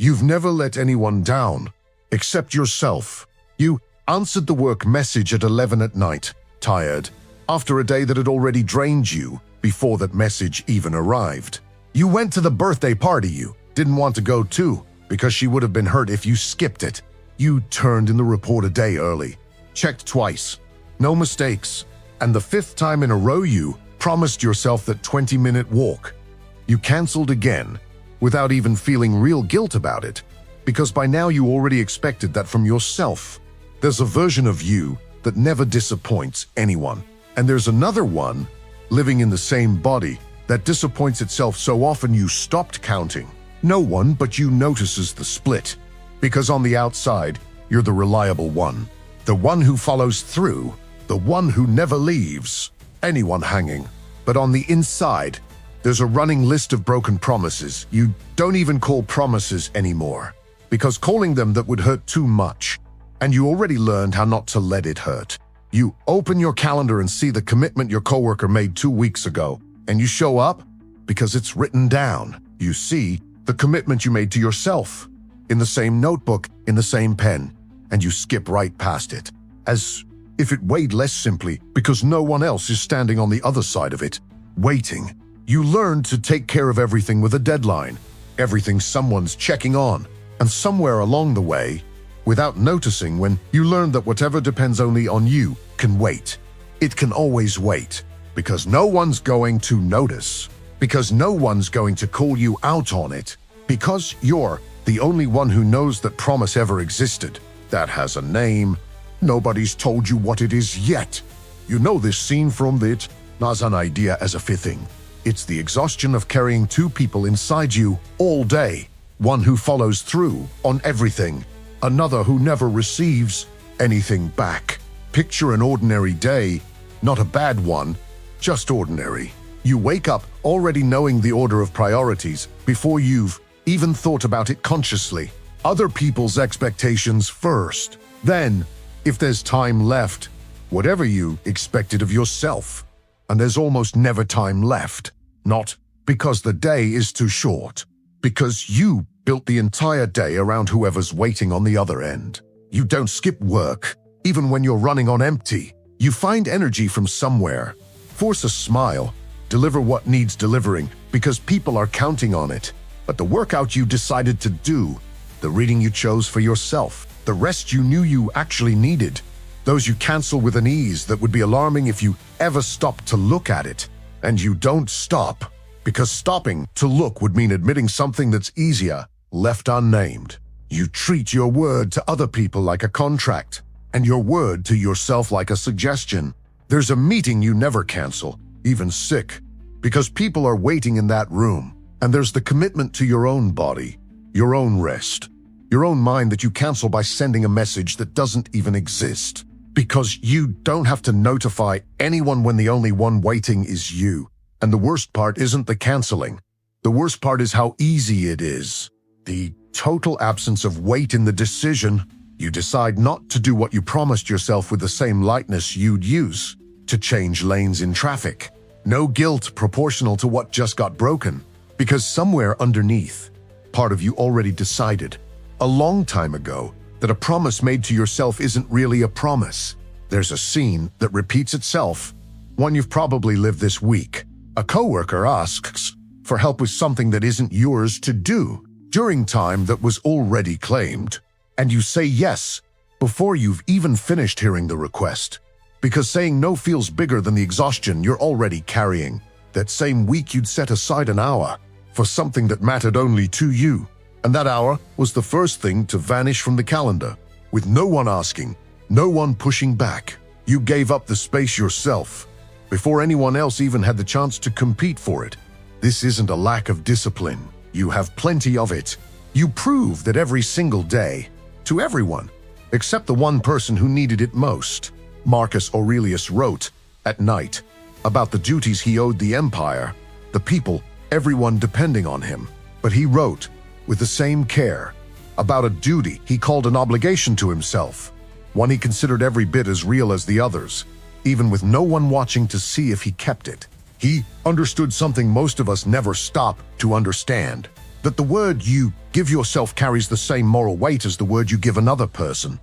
You've never let anyone down, except yourself. You answered the work message at 11 at night, tired, after a day that had already drained you before that message even arrived. You went to the birthday party you didn't want to go to because she would have been hurt if you skipped it. You turned in the report a day early, checked twice, no mistakes, and the 5th time in a row you promised yourself that 20-minute walk. You canceled again without even feeling real guilt about it, because by now you already expected that from yourself. There's a version of you that never disappoints anyone, and there's another one living in the same body that disappoints itself so often you stopped counting. No one but you notices the split, because on the outside, you're the reliable one, the one who follows through, the one who never leaves anyone hanging. But on the inside, there's a running list of broken promises you don't even call promises anymore, because calling them that would hurt too much, and you already learned how not to let it hurt. You open your calendar and see the commitment your coworker made 2 weeks ago, and you show up because it's written down. You see the commitment you made to yourself in the same notebook, in the same pen, and you skip right past it, as if it weighed less simply because no one else is standing on the other side of it, waiting. You learn to take care of everything with a deadline, everything someone's checking on, and somewhere along the way, without noticing, when you learn that whatever depends only on you can wait. It can always wait, because no one's going to notice, because no one's going to call you out on it, because you're the only one who knows that promise ever existed, that has a name. Nobody's told you what it is yet. You know this scene from it, not an idea as a fitting. It's the exhaustion of carrying 2 people inside you all day, one who follows through on everything, another who never receives anything back. Picture an ordinary day, not a bad one, just ordinary. You wake up already knowing the order of priorities before you've even thought about it consciously. Other people's expectations first. Then, if there's time left, whatever you expected of yourself. And there's almost never time left. Not because the day is too short, because you built the entire day around whoever's waiting on the other end. You don't skip work, even when you're running on empty. You find energy from somewhere, force a smile, deliver what needs delivering because people are counting on it. But the workout you decided to do, the reading you chose for yourself, the rest you knew you actually needed, those you cancel with an ease that would be alarming if you ever stopped to look at it. And you don't stop, because stopping to look would mean admitting something that's easier, left unnamed. You treat your word to other people like a contract, and your word to yourself like a suggestion. There's a meeting you never cancel, even sick, because people are waiting in that room. And there's the commitment to your own body, your own rest, your own mind that you cancel by sending a message that doesn't even exist. Because you don't have to notify anyone when the only one waiting is you. And the worst part isn't the canceling. The worst part is how easy it is. The total absence of weight in the decision. You decide not to do what you promised yourself with the same lightness you'd use to change lanes in traffic. No guilt proportional to what just got broken. Because somewhere underneath, part of you already decided, a long time ago, that a promise made to yourself isn't really a promise. There's a scene that repeats itself, one you've probably lived this week. A coworker asks for help with something that isn't yours to do during time that was already claimed, and you say yes before you've even finished hearing the request, because saying no feels bigger than the exhaustion you're already carrying. That same week you'd set aside an hour for something that mattered only to you, and that hour was the first thing to vanish from the calendar, with no one asking, no one pushing back. You gave up the space yourself, before anyone else even had the chance to compete for it. This isn't a lack of discipline. You have plenty of it. You prove that every single day, to everyone, except the one person who needed it most. Marcus Aurelius wrote, at night, about the duties he owed the empire, the people, everyone depending on him. But he wrote, with the same care, about a duty he called an obligation to himself, one he considered every bit as real as the others, even with no one watching to see if he kept it. He understood something most of us never stop to understand, that the word you give yourself carries the same moral weight as the word you give another person.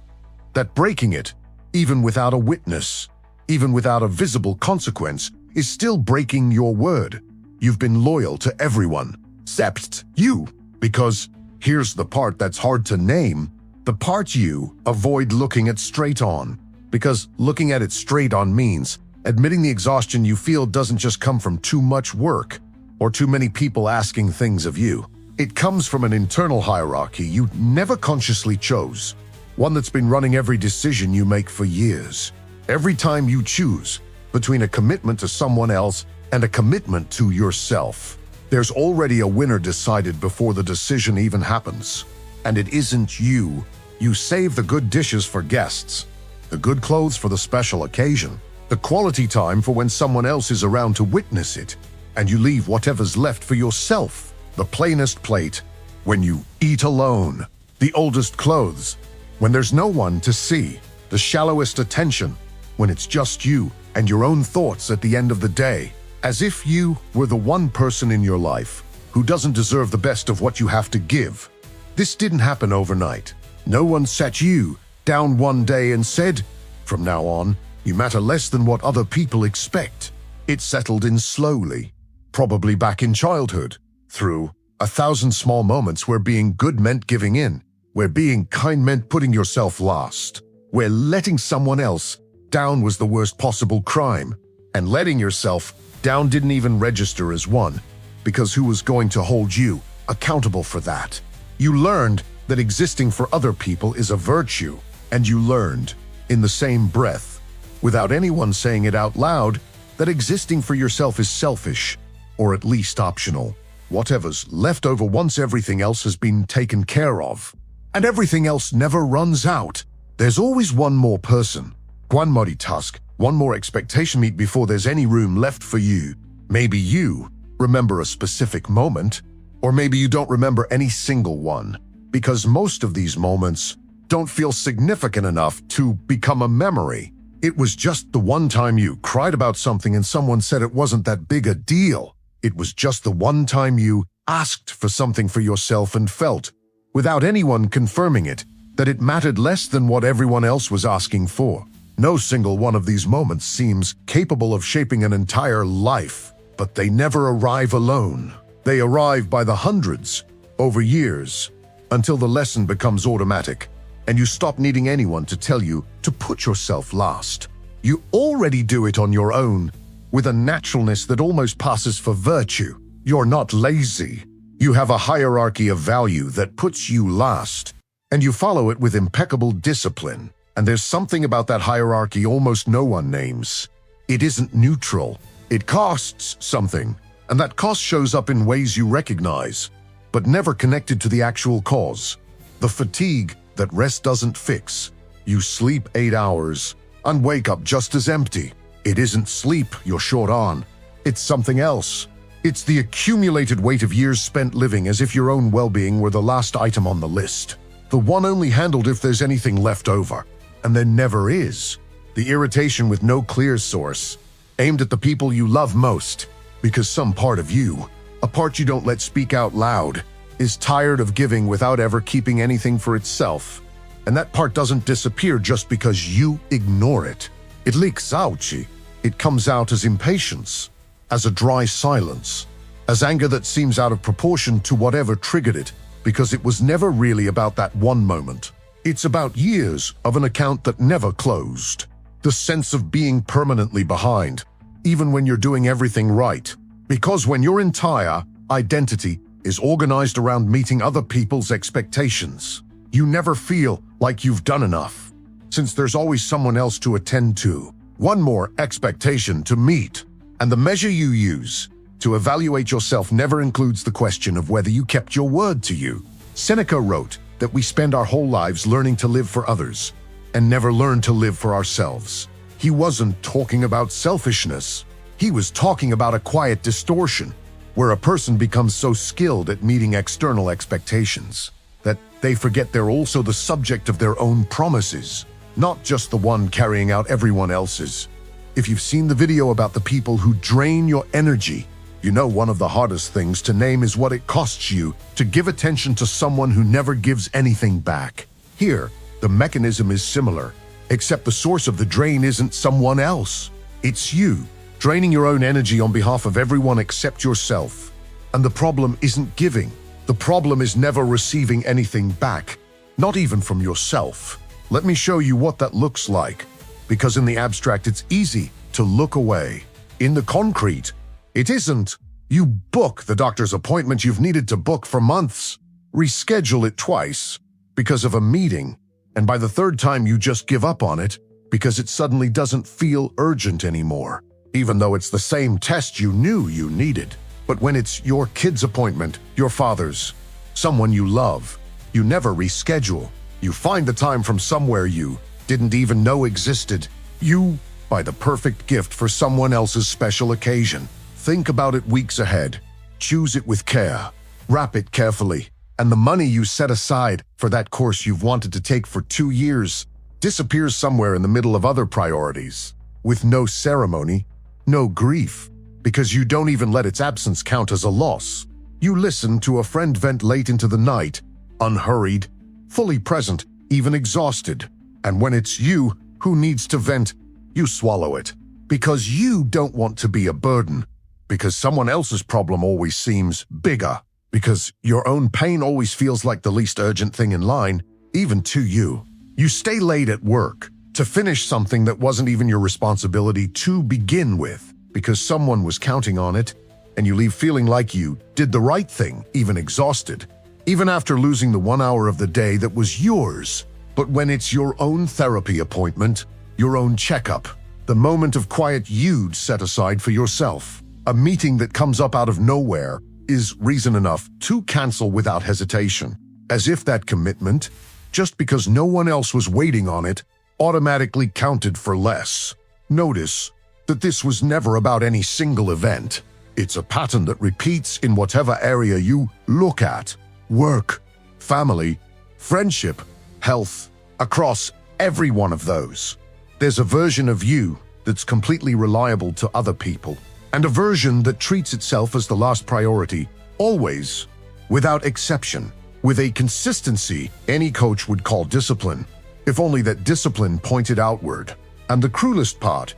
That breaking it, even without a witness, even without a visible consequence, is still breaking your word. You've been loyal to everyone, except you. Because here's the part that's hard to name, the part you avoid looking at straight on. Because looking at it straight on means admitting the exhaustion you feel doesn't just come from too much work or too many people asking things of you. It comes from an internal hierarchy you never consciously chose, one that's been running every decision you make for years. Every time you choose between a commitment to someone else and a commitment to yourself, there's already a winner decided before the decision even happens. And it isn't you. You save the good dishes for guests, the good clothes for the special occasion, the quality time for when someone else is around to witness it, and you leave whatever's left for yourself, the plainest plate, when you eat alone, the oldest clothes, when there's no one to see, the shallowest attention, when it's just you and your own thoughts at the end of the day, as if you were the one person in your life who doesn't deserve the best of what you have to give. This didn't happen overnight. No one sat you down one day and said, "From now on, you matter less than what other people expect." It settled in slowly, probably back in childhood, through 1,000 small moments where being good meant giving in, where being kind meant putting yourself last, where letting someone else down was the worst possible crime, and letting yourself down didn't even register as one, because who was going to hold you accountable for that? You learned that existing for other people is a virtue, and you learned, in the same breath, without anyone saying it out loud, that existing for yourself is selfish, or at least optional. Whatever's left over once everything else has been taken care of, and everything else never runs out. There's always one more person, one more task, one more expectation meet before there's any room left for you. Maybe you remember a specific moment, or maybe you don't remember any single one, because most of these moments don't feel significant enough to become a memory. It was just the one time you cried about something and someone said it wasn't that big a deal. It was just the one time you asked for something for yourself and felt, without anyone confirming it, that it mattered less than what everyone else was asking for. No single one of these moments seems capable of shaping an entire life, but they never arrive alone. They arrive by the hundreds, over years, until the lesson becomes automatic, and you stop needing anyone to tell you to put yourself last. You already do it on your own, with a naturalness that almost passes for virtue. You're not lazy. You have a hierarchy of value that puts you last, and you follow it with impeccable discipline. And there's something about that hierarchy almost no one names. It isn't neutral. It costs something, and that cost shows up in ways you recognize, but never connected to the actual cause. The fatigue that rest doesn't fix. You sleep 8 hours and wake up just as empty. It isn't sleep you're short on. It's something else. It's the accumulated weight of years spent living as if your own well-being were the last item on the list. The one only handled if there's anything left over. And there never is. The irritation with no clear source, aimed at the people you love most, because some part of you, a part you don't let speak out loud, is tired of giving without ever keeping anything for itself. And that part doesn't disappear just because you ignore it. It leaks out. It comes out as impatience, as a dry silence, as anger that seems out of proportion to whatever triggered it, because it was never really about that one moment. It's about years of an account that never closed. The sense of being permanently behind, even when you're doing everything right. Because when your entire identity is organized around meeting other people's expectations, you never feel like you've done enough, since there's always someone else to attend to, one more expectation to meet. And the measure you use to evaluate yourself never includes the question of whether you kept your word to you. Seneca wrote that we spend our whole lives learning to live for others and never learn to live for ourselves. He wasn't talking about selfishness. He was talking about a quiet distortion, where a person becomes so skilled at meeting external expectations that they forget they're also the subject of their own promises, not just the one carrying out everyone else's. If you've seen the video about the people who drain your energy You know, one of the hardest things to name is what it costs you to give attention to someone who never gives anything back. Here, the mechanism is similar, except the source of the drain isn't someone else. It's you, draining your own energy on behalf of everyone except yourself. And the problem isn't giving. The problem is never receiving anything back, not even from yourself. Let me show you what that looks like, because in the abstract it's easy to look away. In the concrete, it isn't. You book the doctor's appointment you've needed to book for months, reschedule it twice because of a meeting, and by the third time you just give up on it because it suddenly doesn't feel urgent anymore, even though it's the same test you knew you needed. But when it's your kid's appointment, your father's, someone you love, you never reschedule. You find the time from somewhere you didn't even know existed. You buy the perfect gift for someone else's special occasion. Think about it weeks ahead. Choose it with care. Wrap it carefully. And the money you set aside for that course you've wanted to take for 2 years disappears somewhere in the middle of other priorities, with no ceremony, no grief, because you don't even let its absence count as a loss. You listen to a friend vent late into the night, unhurried, fully present, even exhausted. And when it's you who needs to vent, you swallow it, because you don't want to be a burden, because someone else's problem always seems bigger, because your own pain always feels like the least urgent thing in line, even to you. You stay late at work to finish something that wasn't even your responsibility to begin with, because someone was counting on it, and you leave feeling like you did the right thing, even exhausted, even after losing the 1 hour of the day that was yours. But when it's your own therapy appointment, your own checkup, the moment of quiet you'd set aside for yourself, a meeting that comes up out of nowhere is reason enough to cancel without hesitation, as if that commitment, just because no one else was waiting on it, automatically counted for less. Notice that this was never about any single event. It's a pattern that repeats in whatever area you look at: work, family, friendship, health, across every one of those. There's a version of you that's completely reliable to other people, and a version that treats itself as the last priority, always, without exception, with a consistency any coach would call discipline, if only that discipline pointed outward. And the cruelest part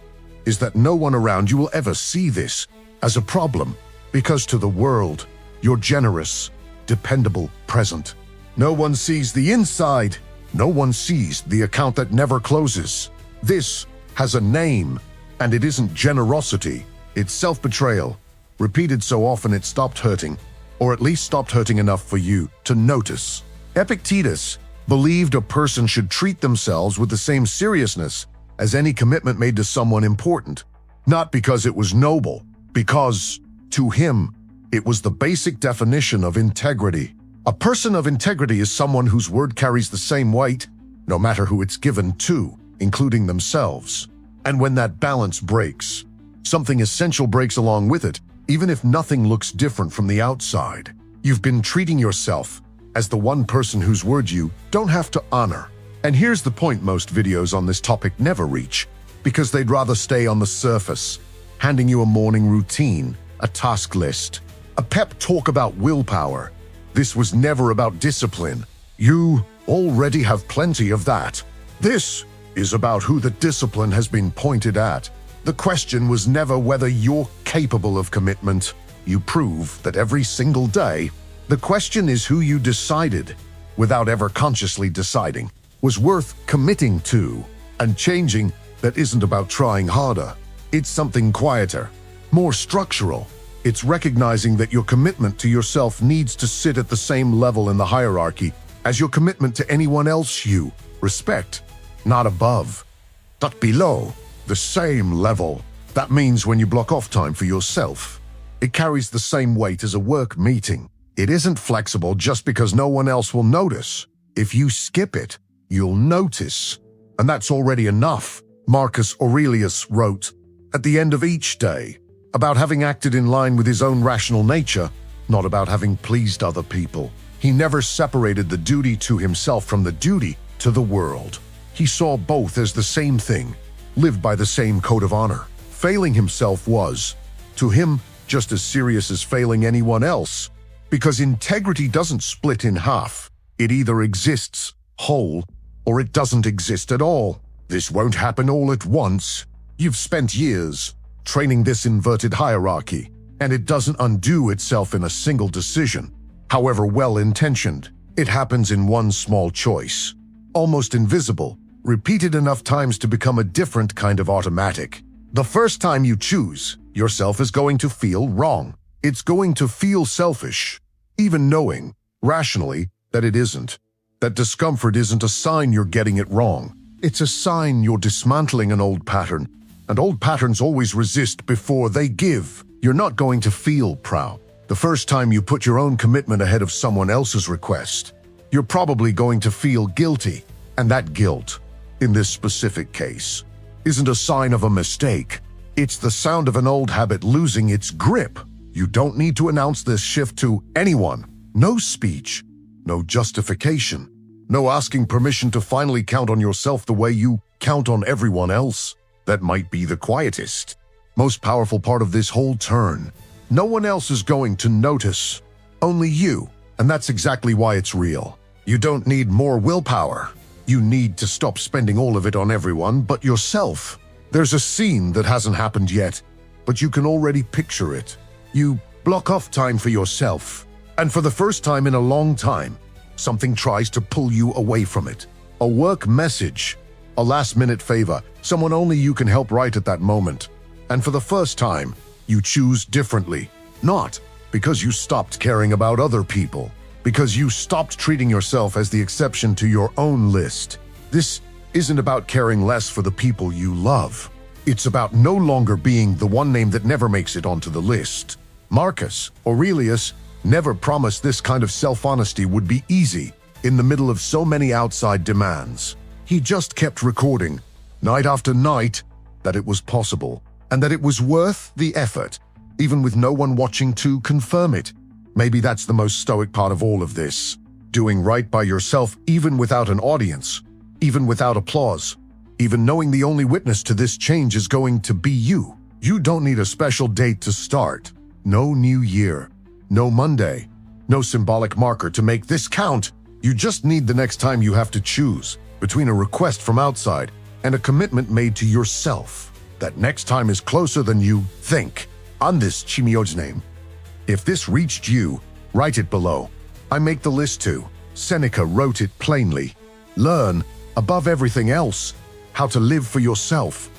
is that no one around you will ever see this as a problem, because to the world, you're generous, dependable, present. No one sees the inside. No one sees the account that never closes. This has a name, and it isn't generosity. It's self-betrayal, repeated so often it stopped hurting, or at least stopped hurting enough for you to notice. Epictetus believed a person should treat themselves with the same seriousness as any commitment made to someone important, not because it was noble, because, to him, it was the basic definition of integrity. A person of integrity is someone whose word carries the same weight, no matter who it's given to, including themselves. And when that balance breaks, something essential breaks along with it, even if nothing looks different from the outside. You've been treating yourself as the one person whose word you don't have to honor. And here's the point most videos on this topic never reach, because they'd rather stay on the surface, handing you a morning routine, a task list, a pep talk about willpower. This was never about discipline. You already have plenty of that. This is about who the discipline has been pointed at. The question was never whether you're capable of commitment. You prove that every single day. The question is who you decided, without ever consciously deciding, was worth committing to. And changing that isn't about trying harder. It's something quieter, more structural. It's recognizing that your commitment to yourself needs to sit at the same level in the hierarchy as your commitment to anyone else you respect. Not above, not below, the same level. That means when you block off time for yourself, it carries the same weight as a work meeting. It isn't flexible just because no one else will notice. If you skip it, you'll notice. And that's already enough. Marcus Aurelius wrote, at the end of each day, about having acted in line with his own rational nature, not about having pleased other people. He never separated the duty to himself from the duty to the world. He saw both as the same thing, lived by the same code of honor. Failing himself was, to him, just as serious as failing anyone else. Because integrity doesn't split in half. It either exists whole or it doesn't exist at all. This won't happen all at once. You've spent years training this inverted hierarchy, and it doesn't undo itself in a single decision. However well-intentioned, it happens in one small choice, almost invisible, repeated enough times to become a different kind of automatic. The first time you choose, yourself is going to feel wrong. It's going to feel selfish, even knowing, rationally, that it isn't. That discomfort isn't a sign you're getting it wrong. It's a sign you're dismantling an old pattern, and old patterns always resist before they give. You're not going to feel proud the first time you put your own commitment ahead of someone else's request. You're probably going to feel guilty, and that guilt, in this specific case, isn't a sign of a mistake. It's the sound of an old habit losing its grip. You don't need to announce this shift to anyone. No speech, no justification, no asking permission to finally count on yourself the way you count on everyone else. That might be the quietest, most powerful part of this whole turn. No one else is going to notice, only you, and that's exactly why it's real. You don't need more willpower. You need to stop spending all of it on everyone but yourself. There's a scene that hasn't happened yet, but you can already picture it. You block off time for yourself, and for the first time in a long time, something tries to pull you away from it. A work message, a last-minute favor, someone only you can help right at that moment. And for the first time, you choose differently. Not because you stopped caring about other people, because you stopped treating yourself as the exception to your own list. This isn't about caring less for the people you love. It's about no longer being the one name that never makes it onto the list. Marcus Aurelius never promised this kind of self-honesty would be easy in the middle of so many outside demands. He just kept recording, night after night, that it was possible, and that it was worth the effort, even with no one watching to confirm it. Maybe that's the most stoic part of all of this. Doing right by yourself even without an audience, even without applause, even knowing the only witness to this change is going to be you. You don't need a special date to start. No new year, no Monday, no symbolic marker to make this count. You just need the next time you have to choose between a request from outside and a commitment made to yourself. That next time is closer than you think. On this Chimio's name, if this reached you, write it below. I make the list too. Seneca wrote it plainly. Learn, above everything else, how to live for yourself.